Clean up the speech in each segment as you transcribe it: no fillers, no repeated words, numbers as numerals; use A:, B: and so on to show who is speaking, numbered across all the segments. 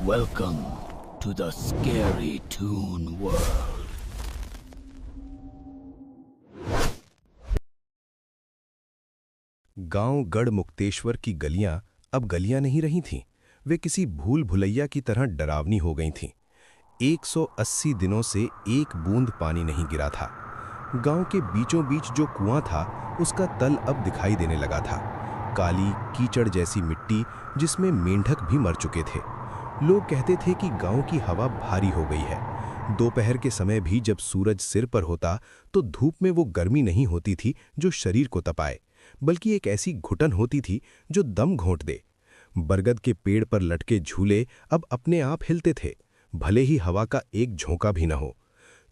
A: Welcome to the Scary Toon World.
B: गांव गढ़मुक्तेश्वर की गलियां अब गलियां नहीं रही थीं। वे किसी भूल भुलैया की तरह डरावनी हो गई थीं। 180 दिनों से एक बूंद पानी नहीं गिरा था। गांव के बीचों बीच जो कुआं था उसका तल अब दिखाई देने लगा था। काली कीचड़ जैसी मिट्टी जिसमें मेंढक भी मर चुके थे। लोग कहते थे कि गांव की हवा भारी हो गई है। दोपहर के समय भी जब सूरज सिर पर होता तो धूप में वो गर्मी नहीं होती थी जो शरीर को तपाए, बल्कि एक ऐसी घुटन होती थी जो दम घोंट दे। बरगद के पेड़ पर लटके झूले अब अपने आप हिलते थे, भले ही हवा का एक झोंका भी न हो।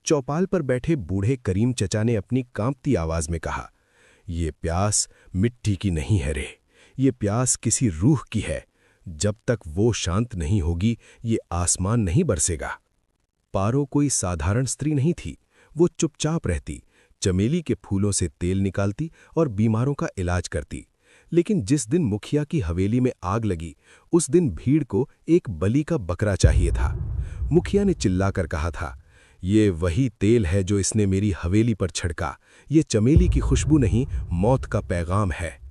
B: चौपाल पर बैठे बूढ़े करीम चचा ने अपनी कांपती आवाज में कहा, "ये प्यास मिट्टी की नहीं है रे, ये प्यास किसी रूह की है। जब तक वो शांत नहीं होगी ये आसमान नहीं बरसेगा।" पारो कोई साधारण स्त्री नहीं थी। वो चुपचाप रहती, चमेली के फूलों से तेल निकालती और बीमारों का इलाज करती। लेकिन जिस दिन मुखिया की हवेली में आग लगी, उस दिन भीड़ को एक बलि का बकरा चाहिए था। मुखिया ने चिल्लाकर कहा था, "ये वही तेल है जो इसने मेरी हवेली पर छिड़का। ये चमेली की खुशबू नहीं, मौत का पैगाम है।"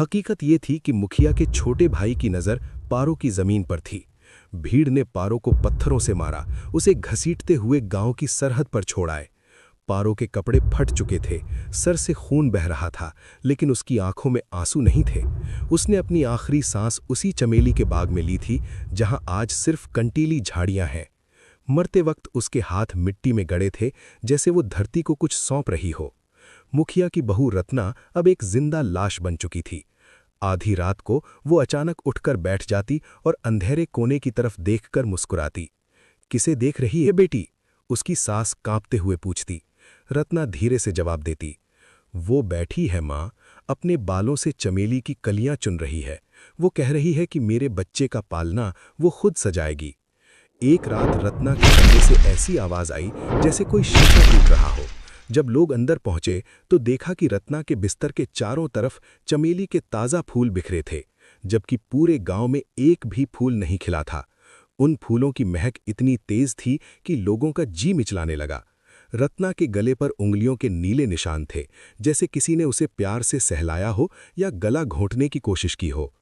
B: हकीकत ये थी कि मुखिया के छोटे भाई की नज़र पारो की जमीन पर थी। भीड़ ने पारो को पत्थरों से मारा, उसे घसीटते हुए गांव की सरहद पर छोड़ आए। पारो के कपड़े फट चुके थे, सर से खून बह रहा था, लेकिन उसकी आंखों में आंसू नहीं थे। उसने अपनी आखिरी सांस उसी चमेली के बाग में ली थी जहां आज सिर्फ कंटीली झाड़ियां हैं। मरते वक्त उसके हाथ मिट्टी में गड़े थे, जैसे वो धरती को कुछ सौंप रही हो। मुखिया की बहू रत्ना अब एक जिंदा लाश बन चुकी थी। आधी रात को वो अचानक उठकर बैठ जाती और अंधेरे कोने की तरफ देखकर मुस्कुराती। "किसे देख रही है बेटी?" उसकी सास कांपते हुए पूछती। रत्ना धीरे से जवाब देती, "वो बैठी है माँ, अपने बालों से चमेली की कलियां चुन रही है। वो कह रही है कि मेरे बच्चे का पालना वो खुद सजाएगी।" एक रात रत्ना के कमरे से ऐसी आवाज आई जैसे कोई शीशा टूट रहा हो। जब लोग अंदर पहुंचे तो देखा कि रत्ना के बिस्तर के चारों तरफ चमेली के ताज़ा फूल बिखरे थे, जबकि पूरे गांव में एक भी फूल नहीं खिला था। उन फूलों की महक इतनी तेज थी कि लोगों का जी मिचलाने लगा। रत्ना के गले पर उंगलियों के नीले निशान थे, जैसे किसी ने उसे प्यार से सहलाया हो या गला घोंटने की कोशिश की हो।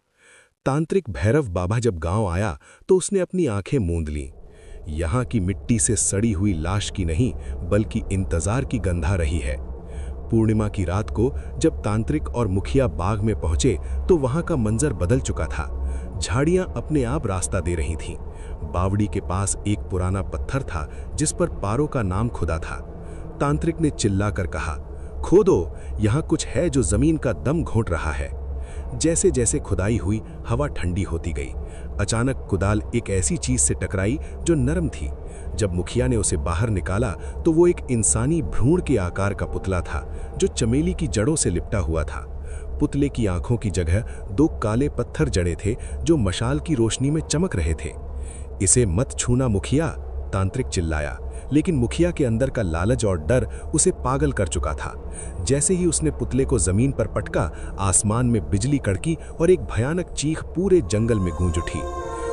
B: तांत्रिक भैरव बाबा जब गांव आया तो उसने अपनी आंखें मूंद लीं। यहाँ की मिट्टी से सड़ी हुई लाश की नहीं, बल्कि इंतजार की गंधा रही है। पूर्णिमा की रात को जब तांत्रिक और मुखिया बाग में पहुंचे तो वहां का मंजर बदल चुका था। झाड़ियां अपने आप रास्ता दे रही थीं। बावड़ी के पास एक पुराना पत्थर था जिस पर पारो का नाम खुदा था। तांत्रिक ने चिल्लाकर कहा, "खोदो, यहाँ कुछ है जो जमीन का दम घोंट रहा है।" जैसे जैसे खुदाई हुई, हवा ठंडी होती गई। अचानक कुदाल एक ऐसी चीज से टकराई जो नरम थी। जब मुखिया ने उसे बाहर निकाला तो वो एक इंसानी भ्रूण के आकार का पुतला था जो चमेली की जड़ों से लिपटा हुआ था। पुतले की आंखों की जगह दो काले पत्थर जड़े थे जो मशाल की रोशनी में चमक रहे थे। "इसे मत छूना मुखिया," तांत्रिक चिल्लाया, लेकिन मुखिया के अंदर का लालच और डर उसे पागल कर चुका था। जैसे ही उसने पुतले को जमीन पर पटका, आसमान में बिजली कड़की और एक भयानक चीख पूरे जंगल में गूंज उठी।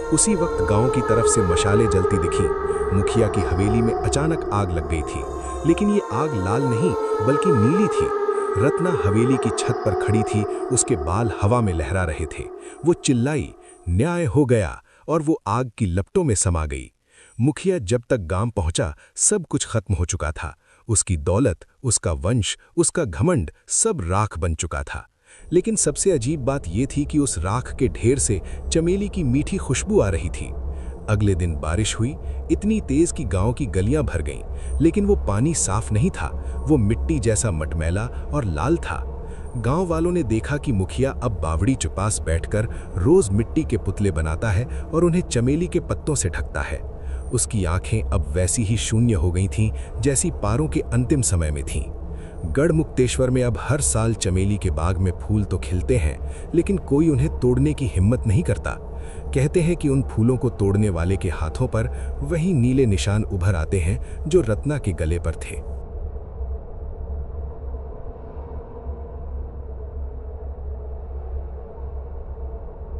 B: उसी वक्त गांव की तरफ से मशालें जलती दिखीं। मुखिया की हवेली में अचानक आग लग गई थी, लेकिन ये आग लाल नहीं बल्कि नीली थी। रत्ना हवेली की छत पर खड़ी थी, उसके बाल हवा में लहरा रहे थे। वो चिल्लाई, "न्याय हो गया!" और वो आग की लपटों में समा गई। मुखिया जब तक गांव पहुंचा सब कुछ खत्म हो चुका था। उसकी दौलत, उसका वंश, उसका घमंड सब राख बन चुका था। लेकिन सबसे अजीब बात यह थी कि उस राख के ढेर से चमेली की मीठी खुशबू आ रही थी। अगले दिन बारिश हुई, इतनी तेज कि गांव की गलियां भर गईं, लेकिन वो पानी साफ नहीं था। वो मिट्टी जैसा मटमैला और लाल था। गांव वालों ने देखा कि मुखिया अब बावड़ी के पास बैठकर रोज मिट्टी के पुतले बनाता है और उन्हें चमेली के पत्तों से ढकता है। उसकी आंखें अब वैसी ही शून्य हो गई थीं जैसी पारों के अंतिम समय में थीं। गढ़मुक्तेश्वर में अब हर साल चमेली के बाग में फूल तो खिलते हैं, लेकिन कोई उन्हें तोड़ने की हिम्मत नहीं करता। कहते हैं कि उन फूलों को तोड़ने वाले के हाथों पर वही नीले निशान उभर आते हैं जो रत्ना के गले पर थे।